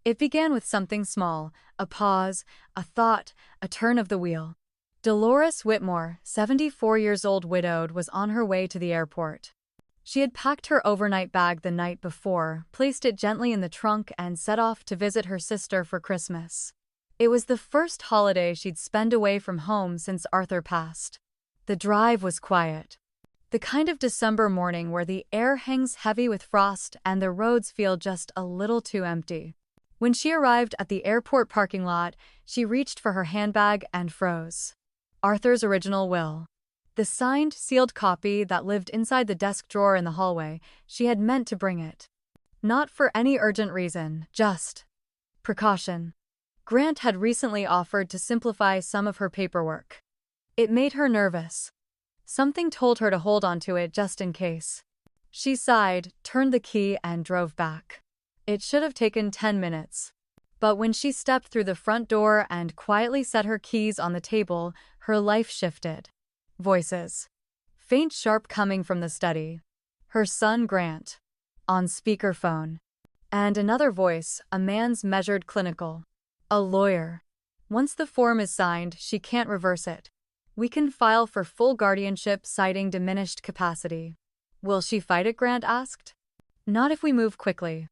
It began with something small, a pause, a thought, a turn of the wheel. Dolores Whitmore, 74 years old widowed, was on her way to the airport. She had packed her overnight bag the night before, placed it gently in the trunk, and set off to visit her sister for Christmas. It was the first holiday she'd spent away from home since Arthur passed. The drive was quiet. The kind of December morning where the air hangs heavy with frost and the roads feel just a little too empty. When she arrived at the airport parking lot, she reached for her handbag and froze. Arthur's original will. The signed, sealed copy that lived inside the desk drawer in the hallway. She had meant to bring it. Not for any urgent reason, just precaution. Grant had recently offered to simplify some of her paperwork. It made her nervous. Something told her to hold on to it just in case. She sighed, turned the key, and drove back. It should have taken 10 minutes. But when she stepped through the front door and quietly set her keys on the table, her life shifted. Voices. Faint, sharp, coming from the study. Her son Grant. On speakerphone. And another voice, a man's, measured, clinical. A lawyer. Once the form is signed, she can't reverse it. We can file for full guardianship citing diminished capacity. Will she fight it? Grant asked. Not if we move quickly.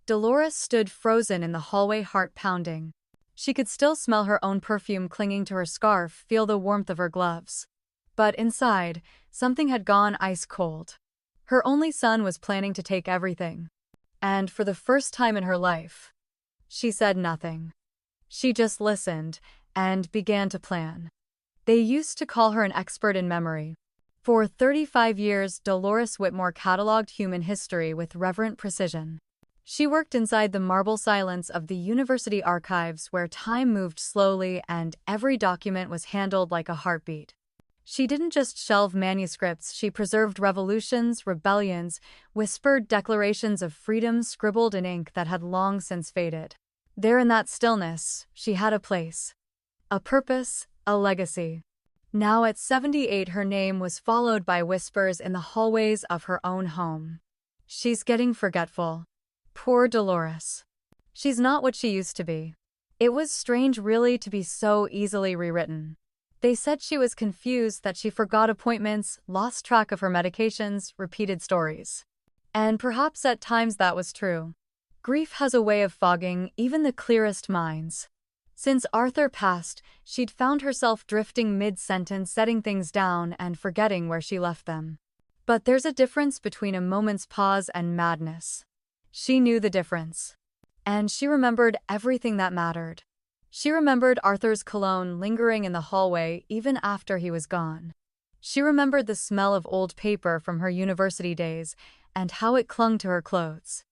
Dolores stood frozen in the hallway, heart pounding. She could still smell her own perfume clinging to her scarf, feel the warmth of her gloves. But inside, something had gone ice cold. Her only son was planning to take everything. And for the first time in her life, she said nothing. She just listened and began to plan. They used to call her an expert in memory. For 35 years, Dolores Whitmore cataloged human history with reverent precision. She worked inside the marble silence of the university archives where time moved slowly and every document was handled like a heartbeat. She didn't just shelve manuscripts, she preserved revolutions, rebellions, whispered declarations of freedom scribbled in ink that had long since faded. There in that stillness, she had a place. A purpose, a legacy. Now at 78, her name was followed by whispers in the hallways of her own home. She's getting forgetful. Poor Dolores. She's not what she used to be. It was strange, really, to be so easily rewritten. They said she was confused, that she forgot appointments, lost track of her medications, repeated stories. And perhaps at times that was true. Grief has a way of fogging even the clearest minds. Since Arthur passed, she'd found herself drifting mid-sentence, setting things down and forgetting where she left them. But there's a difference between a moment's pause and madness. She knew the difference. And she remembered everything that mattered. She remembered Arthur's cologne lingering in the hallway even after he was gone. She remembered the smell of old paper from her university days and how it clung to her clothes.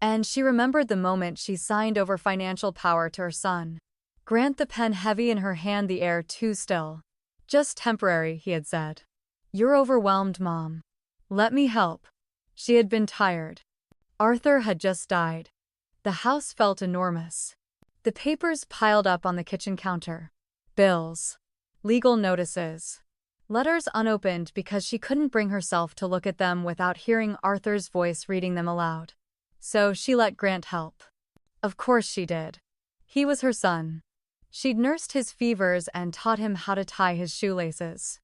And she remembered the moment she signed over financial power to her son. Grant, the pen heavy in her hand, the air too still. Just temporary, he had said. You're overwhelmed, Mom. Let me help. She had been tired. Arthur had just died. The house felt enormous. The papers piled up on the kitchen counter. Bills. Legal notices. Letters unopened because she couldn't bring herself to look at them without hearing Arthur's voice reading them aloud. So she let Grant help. Of course she did. He was her son. She'd nursed his fevers and taught him how to tie his shoelaces.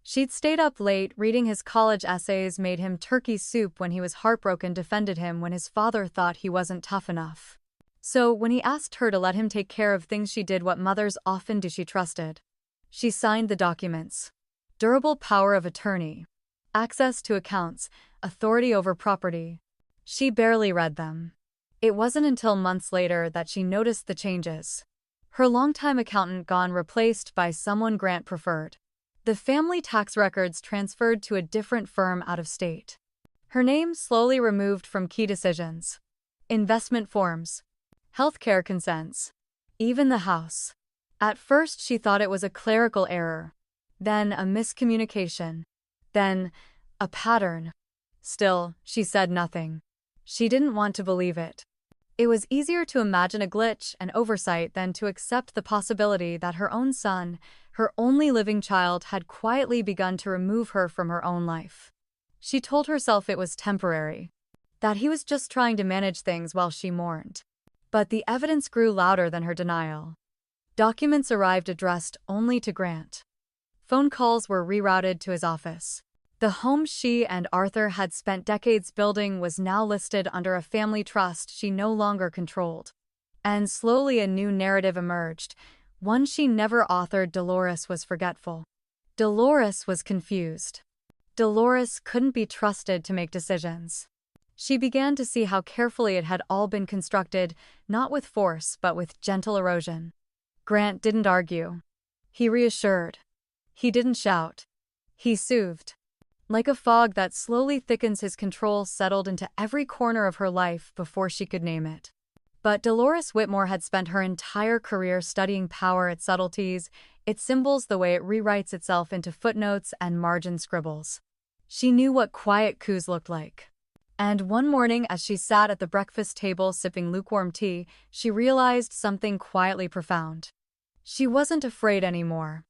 She'd stayed up late reading his college essays, made him turkey soup when he was heartbroken, defended him when his father thought he wasn't tough enough. So when he asked her to let him take care of things, she did what mothers often do, she trusted. She signed the documents. Durable power of attorney. Access to accounts. Authority over property. She barely read them. It wasn't until months later that she noticed the changes. Her longtime accountant gone, replaced by someone Grant preferred. The family tax records transferred to a different firm out of state. Her name slowly removed from key decisions. Investment forms. Healthcare consents. Even the house. At first she thought it was a clerical error. Then a miscommunication. Then a pattern. Still, she said nothing. She didn't want to believe it. It was easier to imagine a glitch, an oversight, than to accept the possibility that her own son, her only living child, had quietly begun to remove her from her own life. She told herself it was temporary. That he was just trying to manage things while she mourned. But the evidence grew louder than her denial. Documents arrived addressed only to Grant. Phone calls were rerouted to his office. The home she and Arthur had spent decades building was now listed under a family trust she no longer controlled. And slowly a new narrative emerged, one she never authored. Dolores was forgetful. Dolores was confused. Dolores couldn't be trusted to make decisions. She began to see how carefully it had all been constructed, not with force but with gentle erosion. Grant didn't argue. He reassured. He didn't shout. He soothed. Like a fog that slowly thickens, his control settled into every corner of her life before she could name it. But Dolores Whitmore had spent her entire career studying power, its subtleties, its symbols, the way it rewrites itself into footnotes and margin scribbles. She knew what quiet coups looked like. And one morning, as she sat at the breakfast table sipping lukewarm tea, she realized something quietly profound. She wasn't afraid anymore.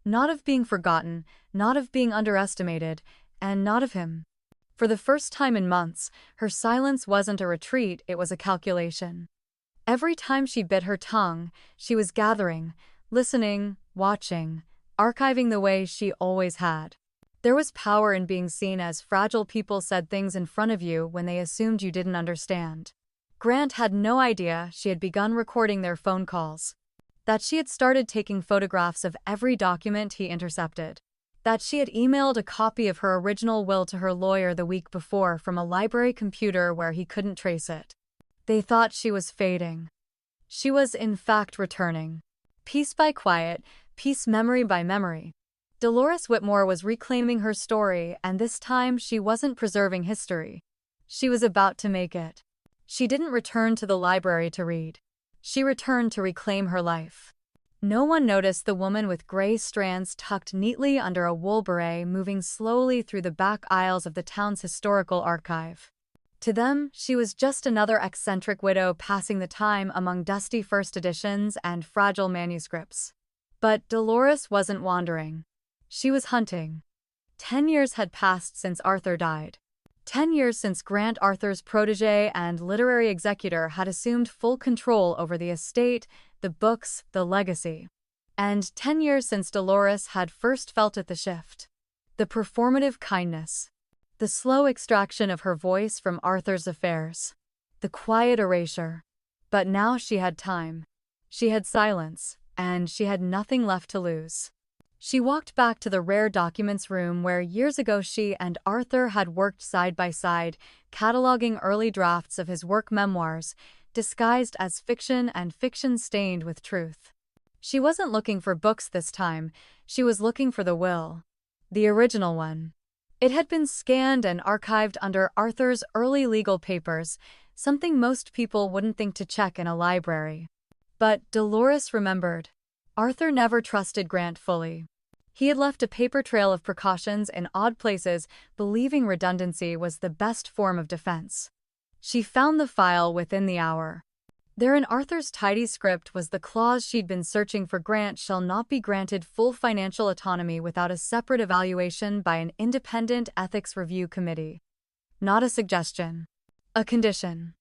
Not of being forgotten, not of being underestimated, and not of him. For the first time in months, her silence wasn't a retreat, it was a calculation. Every time she bit her tongue, she was gathering, listening, watching, archiving the way she always had. There was power in being seen as fragile. People said things in front of you when they assumed you didn't understand. Grant had no idea she had begun recording their phone calls. That she had started taking photographs of every document he intercepted. That she had emailed a copy of her original will to her lawyer the week before from a library computer where he couldn't trace it. They thought she was fading. She was in fact returning. Piece by quiet, piece, memory by memory. Dolores Whitmore was reclaiming her story, and this time she wasn't preserving history. She was about to make it. She didn't return to the library to read. She returned to reclaim her life. No one noticed the woman with gray strands tucked neatly under a wool beret moving slowly through the back aisles of the town's historical archive. To them, she was just another eccentric widow passing the time among dusty first editions and fragile manuscripts. But Dolores wasn't wandering. She was hunting. 10 years had passed since Arthur died. 10 years since Grant, Arthur's protege and literary executor, had assumed full control over the estate, the books, the legacy. And 10 years since Dolores had first felt it, the shift. The performative kindness. The slow extraction of her voice from Arthur's affairs. The quiet erasure. But now she had time. She had silence, and she had nothing left to lose. She walked back to the rare documents room where years ago she and Arthur had worked side by side, cataloging early drafts of his work memoirs, disguised as fiction and fiction stained with truth. She wasn't looking for books this time, she was looking for the will. The original one. It had been scanned and archived under Arthur's early legal papers, something most people wouldn't think to check in a library. But Dolores remembered. Arthur never trusted Grant fully. He had left a paper trail of precautions in odd places, believing redundancy was the best form of defense. She found the file within the hour. There in Arthur's tidy script was the clause she'd been searching for: Grant shall not be granted full financial autonomy without a separate evaluation by an independent ethics review committee. Not a suggestion. A condition.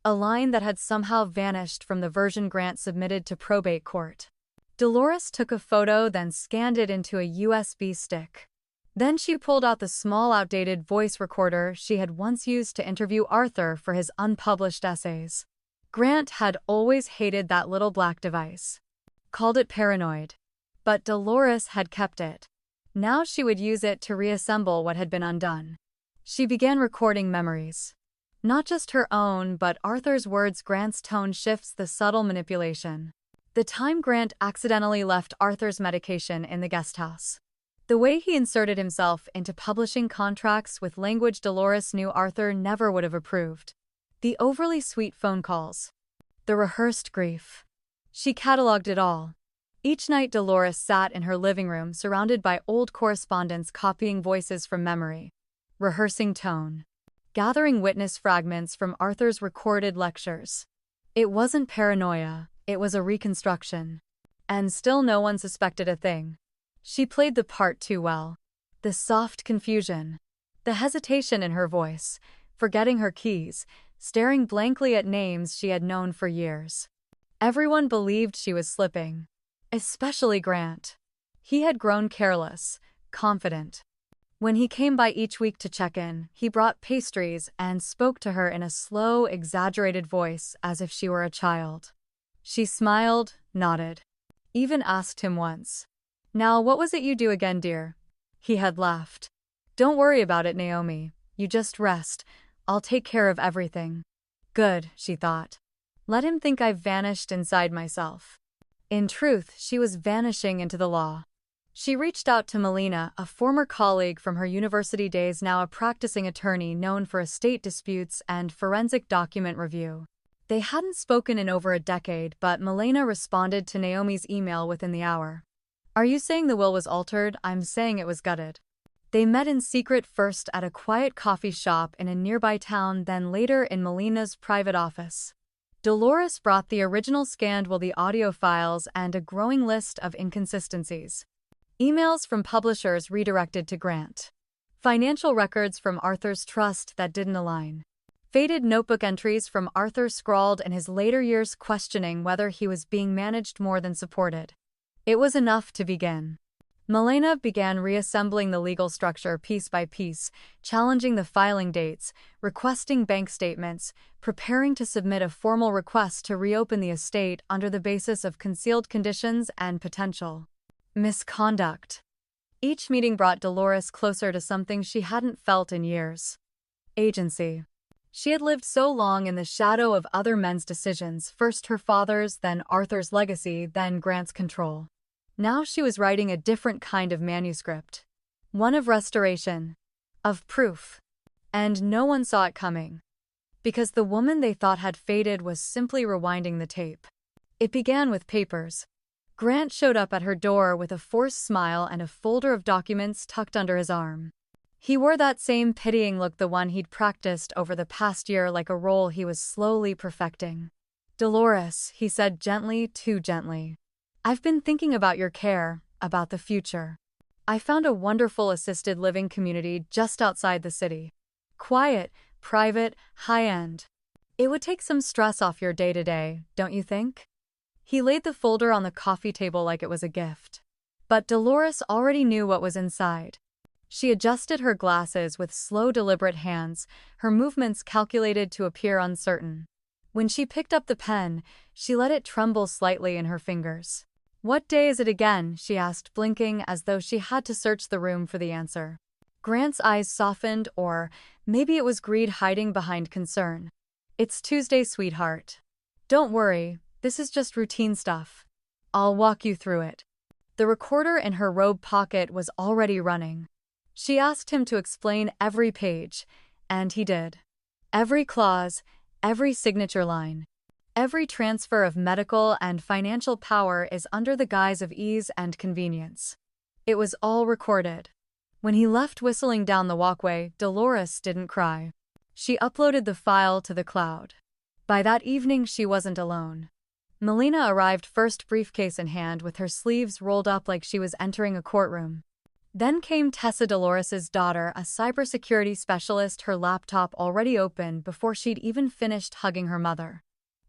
A line that had somehow vanished from the version Grant submitted to probate court. Dolores took a photo, then scanned it into a USB stick. Then she pulled out the small, outdated voice recorder she had once used to interview Arthur for his unpublished essays. Grant had always hated that little black device. Called it paranoid. But Dolores had kept it. Now she would use it to reassemble what had been undone. She began recording memories. Not just her own, but Arthur's words. Grant's tone shifts, the subtle manipulation. The time Grant accidentally left Arthur's medication in the guest house. The way he inserted himself into publishing contracts with language Dolores knew Arthur never would have approved. The overly sweet phone calls. The rehearsed grief. She cataloged it all. Each night Dolores sat in her living room surrounded by old correspondence, copying voices from memory. Rehearsing tone. Gathering witness fragments from Arthur's recorded lectures. It wasn't paranoia. It was a reconstruction. And still no one suspected a thing. She played the part too well. The soft confusion. The hesitation in her voice, forgetting her keys, staring blankly at names she had known for years. Everyone believed she was slipping. Especially Grant. He had grown careless, confident. When he came by each week to check in, he brought pastries and spoke to her in a slow, exaggerated voice as if she were a child. She smiled, nodded. Even asked him once, "Now, what was it you do again, dear?" He had laughed. "Don't worry about it, Naomi. You just rest. I'll take care of everything." Good, she thought. Let him think I've vanished inside myself. In truth, she was vanishing into the law. She reached out to Melina, a former colleague from her university days, now a practicing attorney known for estate disputes and forensic document review. They hadn't spoken in over a decade, but Melina responded to Naomi's email within the hour. "Are you saying the will was altered? I'm saying it was gutted." They met in secret, first at a quiet coffee shop in a nearby town, then later in Melina's private office. Dolores brought the original scanned will, the audio files, and a growing list of inconsistencies. Emails from publishers redirected to Grant. Financial records from Arthur's trust that didn't align. Faded notebook entries from Arthur scrawled in his later years, questioning whether he was being managed more than supported. It was enough to begin. Melina began reassembling the legal structure piece by piece, challenging the filing dates, requesting bank statements, preparing to submit a formal request to reopen the estate under the basis of concealed conditions and potential misconduct. Each meeting brought Dolores closer to something she hadn't felt in years: agency. She had lived so long in the shadow of other men's decisions, first her father's, then Arthur's legacy, then Grant's control. Now she was writing a different kind of manuscript. One of restoration. Of proof. And no one saw it coming. Because the woman they thought had faded was simply rewinding the tape. It began with papers. Grant showed up at her door with a forced smile and a folder of documents tucked under his arm. He wore that same pitying look, the one he'd practiced over the past year, like a role he was slowly perfecting. "Dolores," he said gently, too gently. "I've been thinking about your care, about the future. I found a wonderful assisted living community just outside the city. Quiet, private, high-end. It would take some stress off your day-to-day, don't you think?" He laid the folder on the coffee table like it was a gift. But Dolores already knew what was inside. She adjusted her glasses with slow, deliberate hands, her movements calculated to appear uncertain. When she picked up the pen, she let it tremble slightly in her fingers. "What day is it again?" she asked, blinking as though she had to search the room for the answer. Grant's eyes softened, or maybe it was greed hiding behind concern. "It's Tuesday, sweetheart. Don't worry, this is just routine stuff. I'll walk you through it." The recorder in her robe pocket was already running. She asked him to explain every page, and he did. Every clause, every signature line. Every transfer of medical and financial power is under the guise of ease and convenience. It was all recorded. When he left whistling down the walkway, Dolores didn't cry. She uploaded the file to the cloud. By that evening, she wasn't alone. Melina arrived first, briefcase in hand, with her sleeves rolled up like she was entering a courtroom. Then came Tessa, Dolores's daughter, a cybersecurity specialist, her laptop already open before she'd even finished hugging her mother.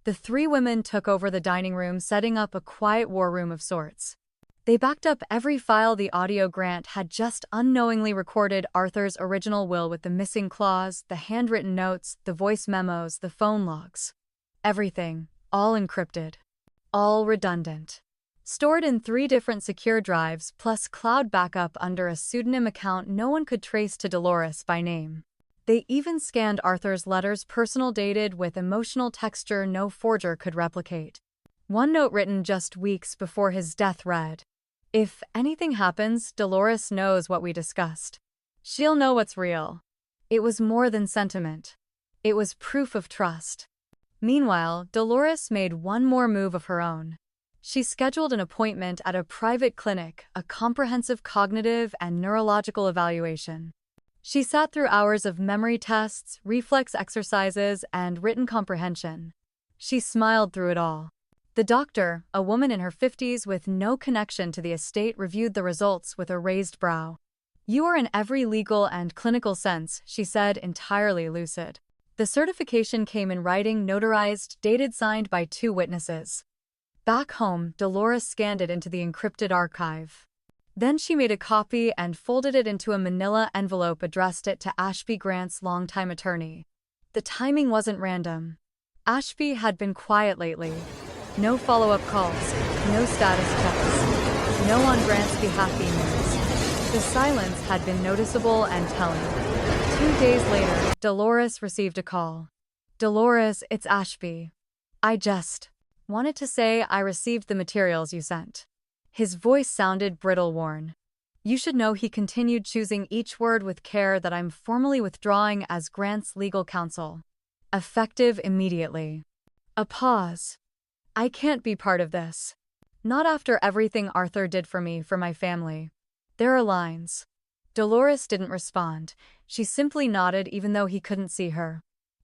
The three women took over the dining room, setting up a quiet war room of sorts. They backed up every file, the audio Grant had just unknowingly recorded, Arthur's original will with the missing clause, the handwritten notes, the voice memos, the phone logs. Everything, all encrypted. All redundant. Stored in 3 different secure drives, plus cloud backup under a pseudonym account no one could trace to Dolores by name. They even scanned Arthur's letters, personal, dated with emotional texture no forger could replicate. One note written just weeks before his death read, "If anything happens, Dolores knows what we discussed. She'll know what's real." It was more than sentiment. It was proof of trust. Meanwhile, Dolores made one more move of her own. She scheduled an appointment at a private clinic, a comprehensive cognitive and neurological evaluation. She sat through hours of memory tests, reflex exercises, and written comprehension. She smiled through it all. The doctor, a woman in her 50s with no connection to the estate, reviewed the results with a raised brow. "You are in every legal and clinical sense," she said, entirely lucid. The certification came in writing, notarized, dated, signed by 2 witnesses. Back home, Dolores scanned it into the encrypted archive. Then she made a copy and folded it into a manila envelope, addressed it to Ashby Grant's longtime attorney. The timing wasn't random. Ashby had been quiet lately. No follow-up calls, no status checks, no on Grant's behalf emails. The silence had been noticeable and telling. 2 days later, Dolores received a call. "Dolores, it's Ashby. I just wanted to say I received the materials you sent." His voice sounded brittle, worn. "You should know," he continued, choosing each word with care, "that I'm formally withdrawing as Grant's legal counsel. Effective immediately." A pause. "I can't be part of this. Not after everything Arthur did for me, for my family." "There are lines." Dolores didn't respond. She simply nodded, even though he couldn't see her.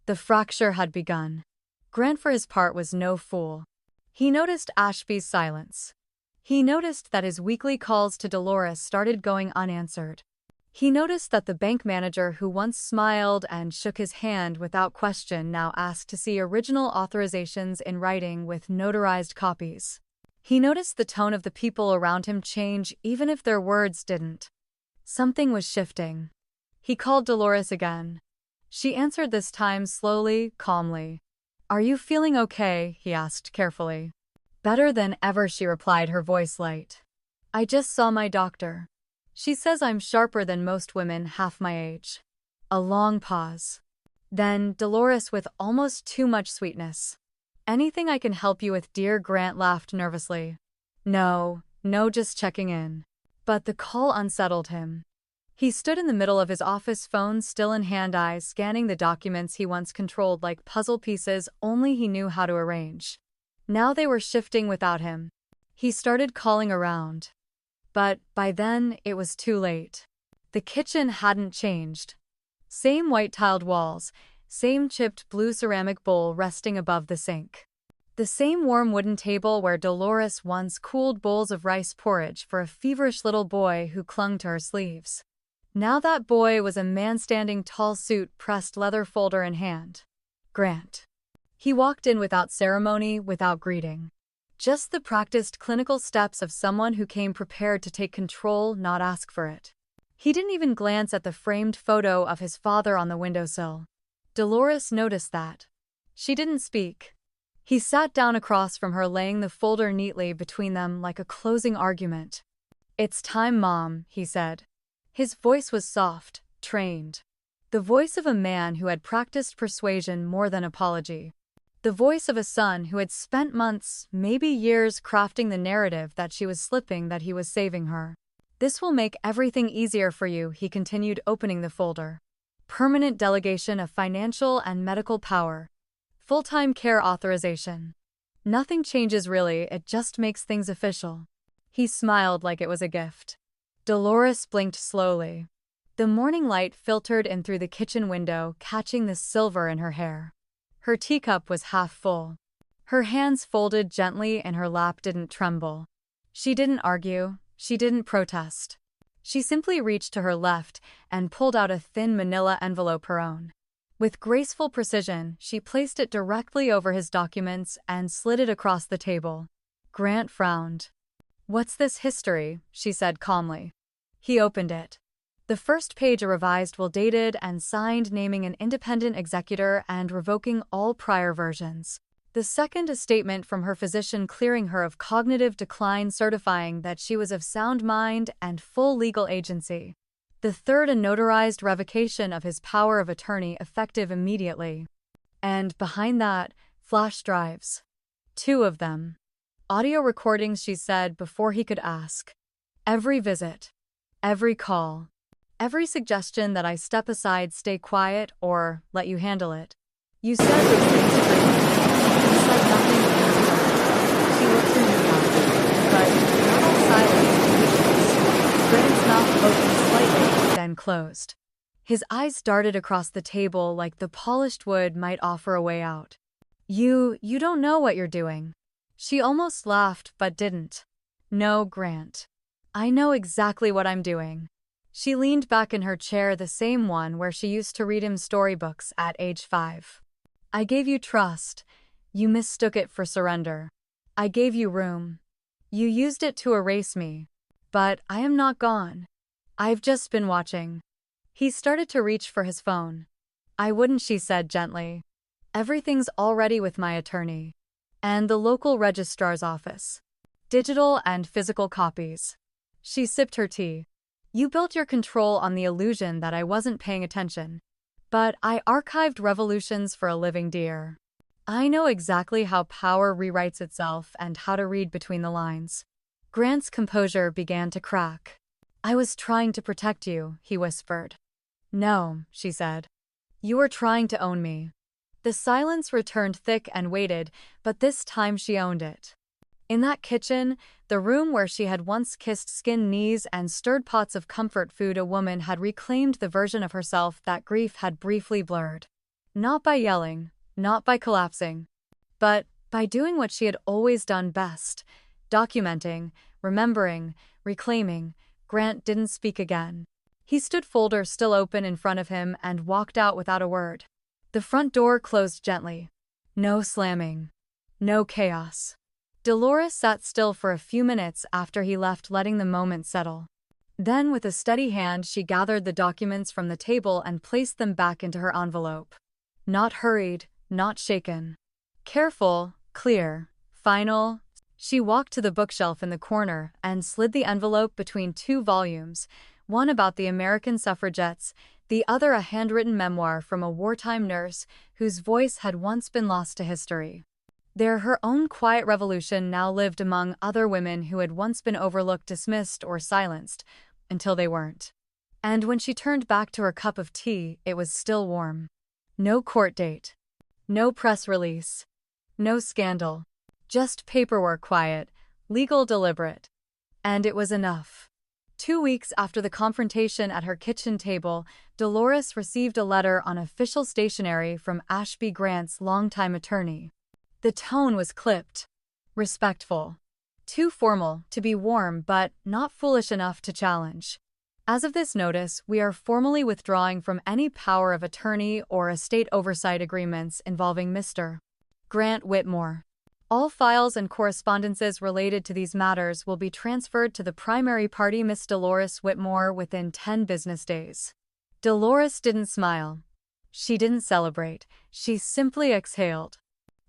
The fracture had begun. Grant, for his part, was no fool. He noticed Ashby's silence. He noticed that his weekly calls to Dolores started going unanswered. He noticed that the bank manager who once smiled and shook his hand without question now asked to see original authorizations in writing with notarized copies. He noticed the tone of the people around him change, even if their words didn't. Something was shifting. He called Dolores again. She answered, this time slowly, calmly. "Are you feeling okay?" he asked carefully. "Better than ever," she replied, her voice light. "I just saw my doctor. She says I'm sharper than most women half my age." A long pause. Then, Dolores, with almost too much sweetness. "Anything I can help you with, dear?" Grant laughed nervously. No, just checking in." But the call unsettled him. He stood in the middle of his office, phone still in hand, eyes scanning the documents he once controlled like puzzle pieces only he knew how to arrange. Now they were shifting without him. He started calling around. But by then, it was too late. The kitchen hadn't changed. Same white-tiled walls, same chipped blue ceramic bowl resting above the sink. The same warm wooden table where Dolores once cooled bowls of rice porridge for a feverish little boy who clung to her sleeves. Now that boy was a man standing tall, suit pressed, leather folder in hand. Grant. He walked in without ceremony, without greeting. Just the practiced clinical steps of someone who came prepared to take control, not ask for it. He didn't even glance at the framed photo of his father on the windowsill. Dolores noticed that. She didn't speak. He sat down across from her, laying the folder neatly between them like a closing argument. "It's time, Mom," he said. His voice was soft, trained. The voice of a man who had practiced persuasion more than apology. The voice of a son who had spent months, maybe years, crafting the narrative that she was slipping, that he was saving her. "This will make everything easier for you," he continued, opening the folder. "Permanent delegation of financial and medical power. Full-time care authorization. Nothing changes really, it just makes things official." He smiled like it was a gift. Dolores blinked slowly. The morning light filtered in through the kitchen window, catching the silver in her hair. Her teacup was half full. Her hands folded gently and her lap didn't tremble. She didn't argue. She didn't protest. She simply reached to her left and pulled out a thin manila envelope, her own. With graceful precision, she placed it directly over his documents and slid it across the table. Grant frowned. "What's this history?" she said calmly. He opened it. The first page, a revised will, dated and signed, naming an independent executor and revoking all prior versions. The second, a statement from her physician clearing her of cognitive decline, certifying that she was of sound mind and full legal agency. The third, a notarized revocation of his power of attorney, effective immediately. And behind that, flash drives. 2 of them. Audio recordings, she said before he could ask. "Every visit. Every call. Every suggestion that I step aside, stay quiet, or let you handle it. You said those things to me. You said nothing to me." She looked at him, but not all silence and patience. Grant's mouth opened slightly, then closed. His eyes darted across the table like the polished wood might offer a way out. You don't know what you're doing." She almost laughed, but didn't. "No, Grant. I know exactly what I'm doing." She leaned back in her chair, the same one where she used to read him storybooks at age 5. I gave you trust. You mistook it for surrender. I gave you room. You used it to erase me. But I am not gone. I've just been watching. He started to reach for his phone. I wouldn't, she said gently. Everything's already with my attorney. And the local registrar's office. Digital and physical copies. She sipped her tea. You built your control on the illusion that I wasn't paying attention. But I archived revolutions for a living dear. I know exactly how power rewrites itself and how to read between the lines. Grant's composure began to crack. I was trying to protect you, he whispered. No, she said. You were trying to own me. The silence returned thick and weighted, but this time she owned it. In that kitchen, the room where she had once kissed skinned knees and stirred pots of comfort food, a woman had reclaimed the version of herself that grief had briefly blurred. Not by yelling, not by collapsing, but by doing what she had always done best, documenting, remembering, reclaiming. Grant didn't speak again. He stood, folder still open in front of him, and walked out without a word. The front door closed gently. No slamming. No chaos. Dolores sat still for a few minutes after he left, letting the moment settle. Then, with a steady hand, she gathered the documents from the table and placed them back into her envelope. Not hurried, not shaken. Careful, clear, final. She walked to the bookshelf in the corner and slid the envelope between 2 volumes, one about the American suffragettes, the other a handwritten memoir from a wartime nurse whose voice had once been lost to history. There, her own quiet revolution now lived among other women who had once been overlooked, dismissed, or silenced, until they weren't. And when she turned back to her cup of tea, it was still warm. No court date. No press release. No scandal. Just paperwork, quiet, legal, deliberate. And it was enough. 2 weeks after the confrontation at her kitchen table, Dolores received a letter on official stationery from Ashby Grant's longtime attorney. The tone was clipped. Respectful. Too formal to be warm, but not foolish enough to challenge. As of this notice, we are formally withdrawing from any power of attorney or estate oversight agreements involving Mr. Grant Whitmore. All files and correspondences related to these matters will be transferred to the primary party, Miss Dolores Whitmore, within 10 business days. Dolores didn't smile. She didn't celebrate. She simply exhaled.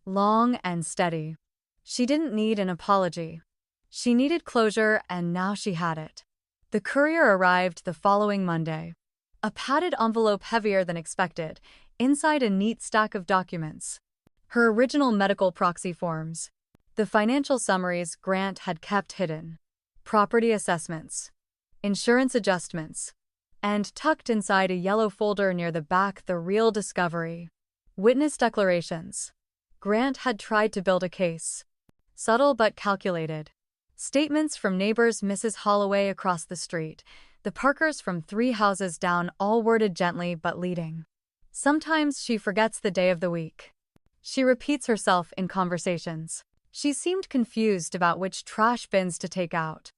Long and steady. She didn't need an apology. She needed closure, and now she had it. The courier arrived the following Monday. A padded envelope heavier than expected, inside a neat stack of documents. Her original medical proxy forms. The financial summaries Grant had kept hidden. Property assessments. Insurance adjustments. And tucked inside a yellow folder near the back, the real discovery. Witness declarations. Grant had tried to build a case. Subtle but calculated. Statements from neighbors, Mrs. Holloway across the street, the Parkers from 3 houses down, all worded gently but leading. Sometimes she forgets the day of the week. She repeats herself in conversations. She seemed confused about which trash bins to take out.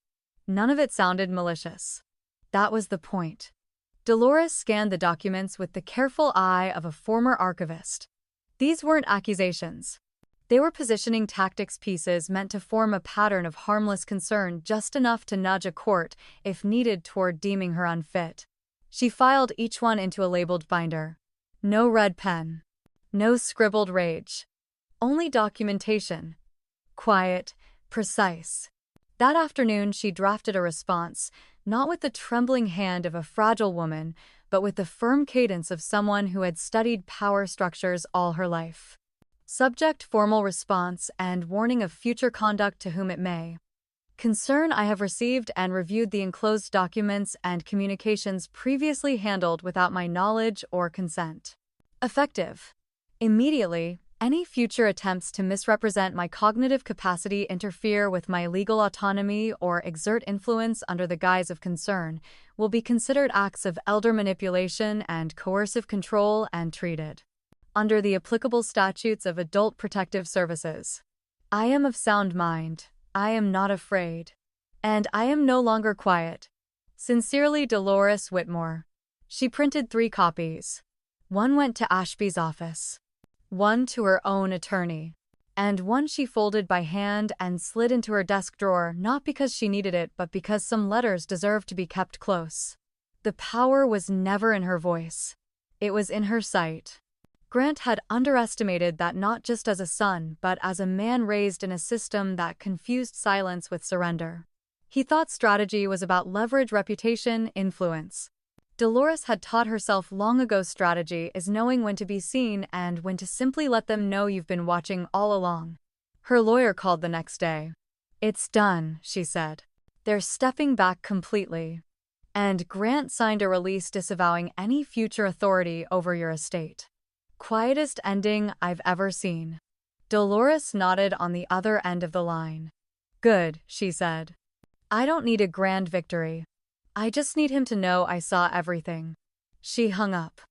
None of it sounded malicious. That was the point. Dolores scanned the documents with the careful eye of a former archivist. These weren't accusations. They were positioning tactics, pieces meant to form a pattern of harmless concern, just enough to nudge a court, if needed, toward deeming her unfit. She filed each one into a labeled binder. No red pen. No scribbled rage. Only documentation. Quiet, precise. That afternoon she drafted a response, not with the trembling hand of a fragile woman, but with the firm cadence of someone who had studied power structures all her life. Subject: formal response and warning of future conduct to whom it may concern. I have received and reviewed the enclosed documents and communications previously handled without my knowledge or consent. Effective. Immediately, any future attempts to misrepresent my cognitive capacity, interfere with my legal autonomy, or exert influence under the guise of concern will be considered acts of elder manipulation and coercive control and treated under the applicable statutes of Adult Protective Services. I am of sound mind. I am not afraid. And I am no longer quiet. Sincerely, Dolores Whitmore. She printed 3 copies. One went to Ashby's office, one to her own attorney, and one she folded by hand and slid into her desk drawer, not because she needed it but because some letters deserved to be kept close. The power was never in her voice. It was in her sight. Grant had underestimated that not just as a son but as a man raised in a system that confused silence with surrender. He thought strategy was about leverage, reputation, influence. Dolores had taught herself long ago strategy is knowing when to be seen and when to simply let them know you've been watching all along. Her lawyer called the next day. "It's done," she said. "They're stepping back completely. And Grant signed a release disavowing any future authority over your estate. Quietest ending I've ever seen." Dolores nodded on the other end of the line. "Good," she said. "I don't need a grand victory. I just need him to know I saw everything." She hung up,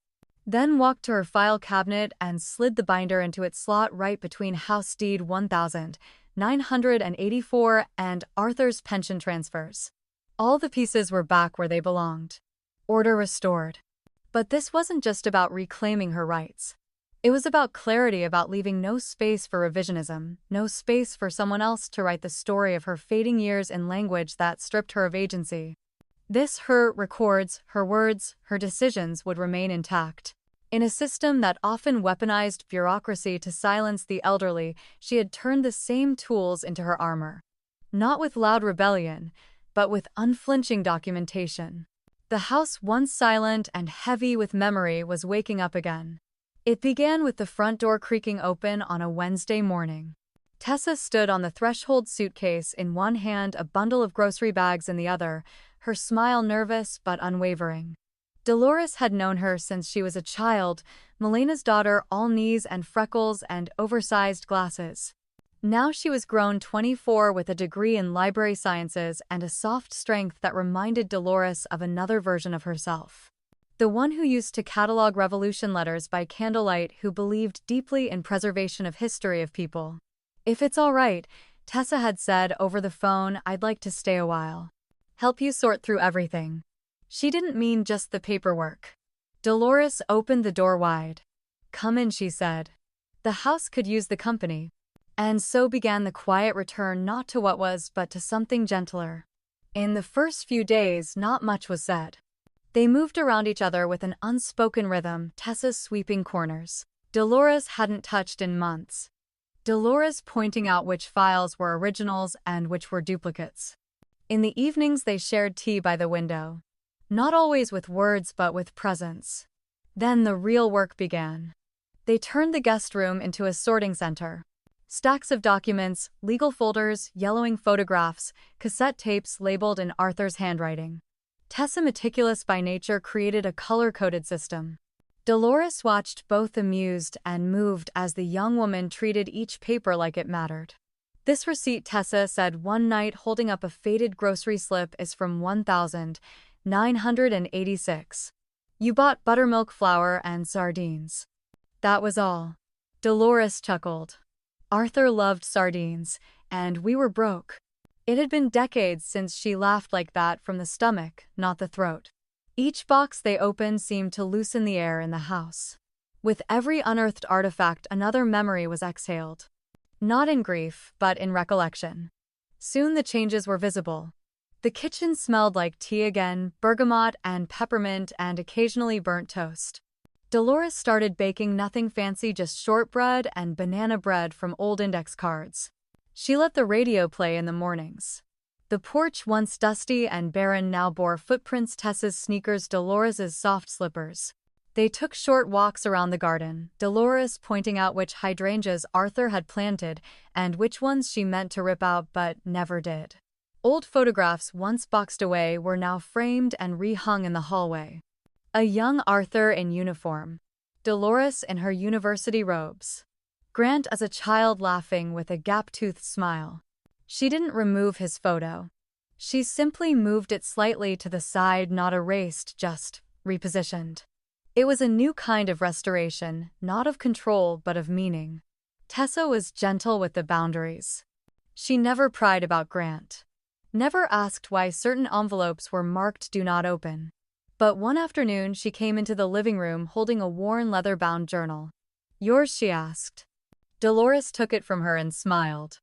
then walked to her file cabinet and slid the binder into its slot right between House Deed 1984 and Arthur's pension transfers. All the pieces were back where they belonged. Order restored. But this wasn't just about reclaiming her rights. It was about clarity, about leaving no space for revisionism, no space for someone else to write the story of her fading years in language that stripped her of agency. Her records, her words, her decisions would remain intact. In a system that often weaponized bureaucracy to silence the elderly, she had turned the same tools into her armor. Not with loud rebellion, but with unflinching documentation. The house, once silent and heavy with memory, was waking up again. It began with the front door creaking open on a Wednesday morning. Tessa stood on the threshold, suitcase in one hand, a bundle of grocery bags in the other, her smile nervous but unwavering. Dolores had known her since she was a child, Melena's daughter, all knees and freckles and oversized glasses. Now she was grown, 24, with a degree in library sciences and a soft strength that reminded Dolores of another version of herself. The one who used to catalog revolution letters by candlelight, who believed deeply in preservation of history of people. "If it's all right," Tessa had said over the phone, "I'd like to stay a while. Help you sort through everything." She didn't mean just the paperwork. Dolores opened the door wide. "Come in," she said. The house could use the company. And so began the quiet return, not to what was, but to something gentler. In the first few days, not much was said. They moved around each other with an unspoken rhythm, Tessa sweeping corners Dolores hadn't touched in months. Dolores pointing out which files were originals and which were duplicates. In the evenings they shared tea by the window. Not always with words but with presence. Then the real work began. They turned the guest room into a sorting center. Stacks of documents, legal folders, yellowing photographs, cassette tapes labeled in Arthur's handwriting. Tessa, meticulous by nature, created a color-coded system. Dolores watched, both amused and moved, as the young woman treated each paper like it mattered. "This receipt," Tessa said one night, holding up a faded grocery slip, "is from 1986. You bought buttermilk, flour, and sardines." That was all. Dolores chuckled. Arthur loved sardines, and we were broke. It had been decades since she laughed like that, from the stomach, not the throat. Each box they opened seemed to loosen the air in the house. With every unearthed artifact, another memory was exhaled. Not in grief, but in recollection. Soon the changes were visible. The kitchen smelled like tea again, bergamot and peppermint, and occasionally burnt toast. Dolores started baking, nothing fancy, just shortbread and banana bread from old index cards. She let the radio play in the mornings. The porch, once dusty and barren, now bore footprints, Tessa's sneakers, Dolores's soft slippers. They took short walks around the garden, Dolores pointing out which hydrangeas Arthur had planted and which ones she meant to rip out but never did. Old photographs, once boxed away, were now framed and rehung in the hallway. A young Arthur in uniform. Dolores in her university robes. Grant as a child, laughing with a gap-toothed smile. She didn't remove his photo. She simply moved it slightly to the side, not erased, just repositioned. It was a new kind of restoration, not of control but of meaning. Tessa was gentle with the boundaries. She never pried about Grant. never asked why certain envelopes were marked "Do Not Open." But one afternoon she came into the living room holding a worn leather-bound journal. "Yours?" she asked. Dolores took it from her and smiled.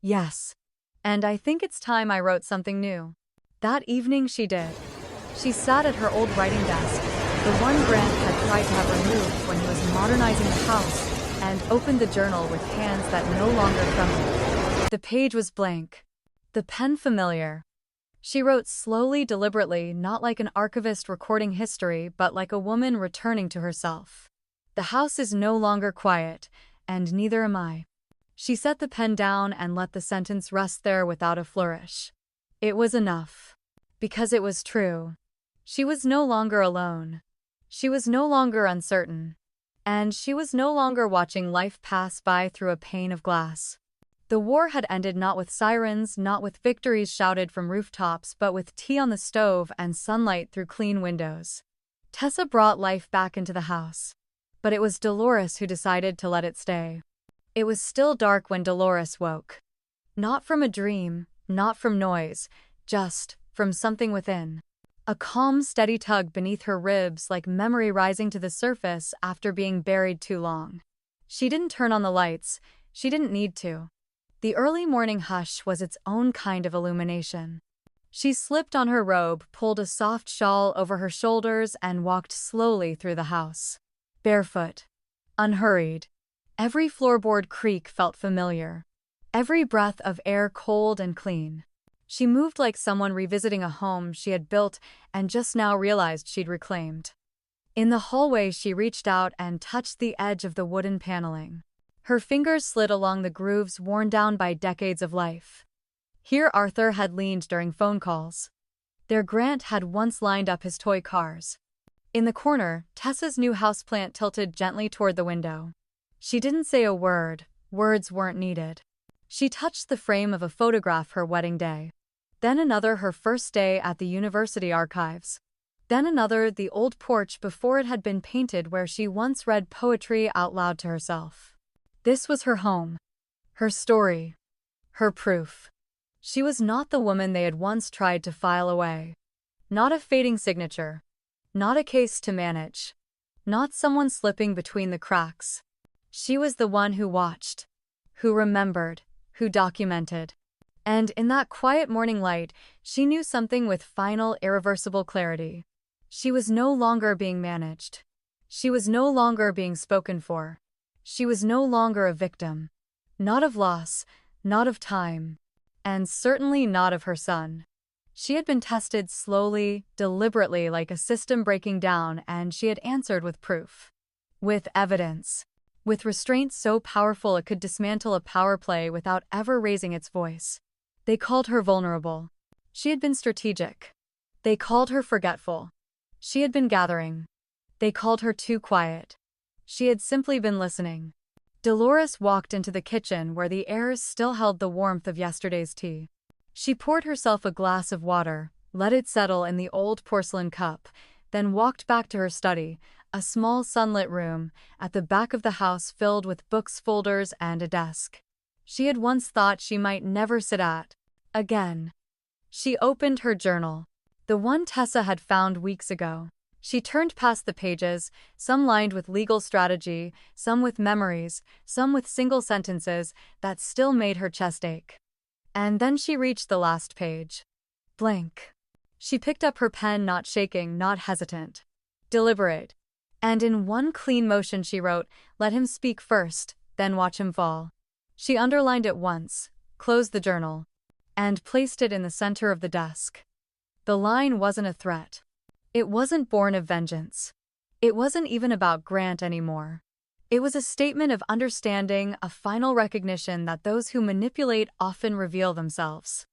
"Yes. And I think it's time I wrote something new." That evening she did. She sat at her old writing desk, the one Grant had tried to have removed when he was modernizing the house, and opened the journal with hands that no longer trembled. The page was blank. The pen familiar. She wrote slowly, deliberately, not like an archivist recording history, but like a woman returning to herself. "The house is no longer quiet, and neither am I." She set the pen down and let the sentence rest there without a flourish. It was enough. Because it was true. She was no longer alone. She was no longer uncertain. And she was no longer watching life pass by through a pane of glass. The war had ended not with sirens, not with victories shouted from rooftops, but with tea on the stove and sunlight through clean windows. Tessa brought life back into the house. But it was Dolores who decided to let it stay. It was still dark when Dolores woke. Not from a dream, not from noise, just from something within. A calm, steady tug beneath her ribs, like memory rising to the surface after being buried too long. She didn't turn on the lights. She didn't need to. The early morning hush was its own kind of illumination. She slipped on her robe, pulled a soft shawl over her shoulders, and walked slowly through the house. Barefoot. Unhurried. Every floorboard creak felt familiar. Every breath of air cold and clean. She moved like someone revisiting a home she had built and just now realized she'd reclaimed. In the hallway she reached out and touched the edge of the wooden paneling. Her fingers slid along the grooves worn down by decades of life. Here Arthur had leaned during phone calls. There Grant had once lined up his toy cars. In the corner, Tessa's new houseplant tilted gently toward the window. She didn't say a word. Words weren't needed. She touched the frame of a photograph her wedding day. Then another, her first day at the university archives. Then another, the old porch before it had been painted where she once read poetry out loud to herself. This was her home. Her story. Her proof. She was not the woman they had once tried to file away. Not a fading signature. Not a case to manage. Not someone slipping between the cracks. She was the one who watched. Who remembered. Who documented. And in that quiet morning light, she knew something with final, irreversible clarity. She was no longer being managed. She was no longer being spoken for. She was no longer a victim. Not of loss, not of time, and certainly not of her son. She had been tested slowly, deliberately, like a system breaking down, and she had answered with proof. With evidence. With restraint so powerful it could dismantle a power play without ever raising its voice. They called her vulnerable. She had been strategic. They called her forgetful. She had been gathering. They called her too quiet. She had simply been listening. Dolores walked into the kitchen where the airs still held the warmth of yesterday's tea. She poured herself a glass of water, let it settle in the old porcelain cup, then walked back to her study, a small sunlit room at the back of the house filled with books, folders, and a desk. She had once thought she might never sit at again. She opened her journal, the one Tessa had found weeks ago. She turned past the pages, some lined with legal strategy, some with memories, some with single sentences that still made her chest ache. And then she reached the last page. Blank. She picked up her pen, not shaking, not hesitant. Deliberate. And in one clean motion she wrote, "Let him speak first, then watch him fall." She underlined it once, closed the journal, and placed it in the center of the desk. The line wasn't a threat. It wasn't born of vengeance. It wasn't even about Grant anymore. It was a statement of understanding, a final recognition that those who manipulate often reveal themselves.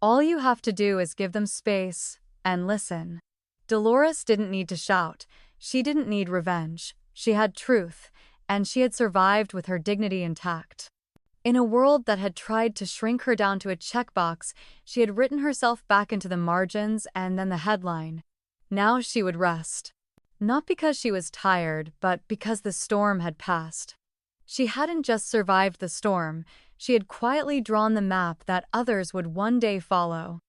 All you have to do is give them space and listen. Dolores didn't need to shout. She didn't need revenge. She had truth, and she had survived with her dignity intact. In a world that had tried to shrink her down to a checkbox, she had written herself back into the margins and then the headline. Now she would rest. Not because she was tired, but because the storm had passed. She hadn't just survived the storm, she had quietly drawn the map that others would one day follow.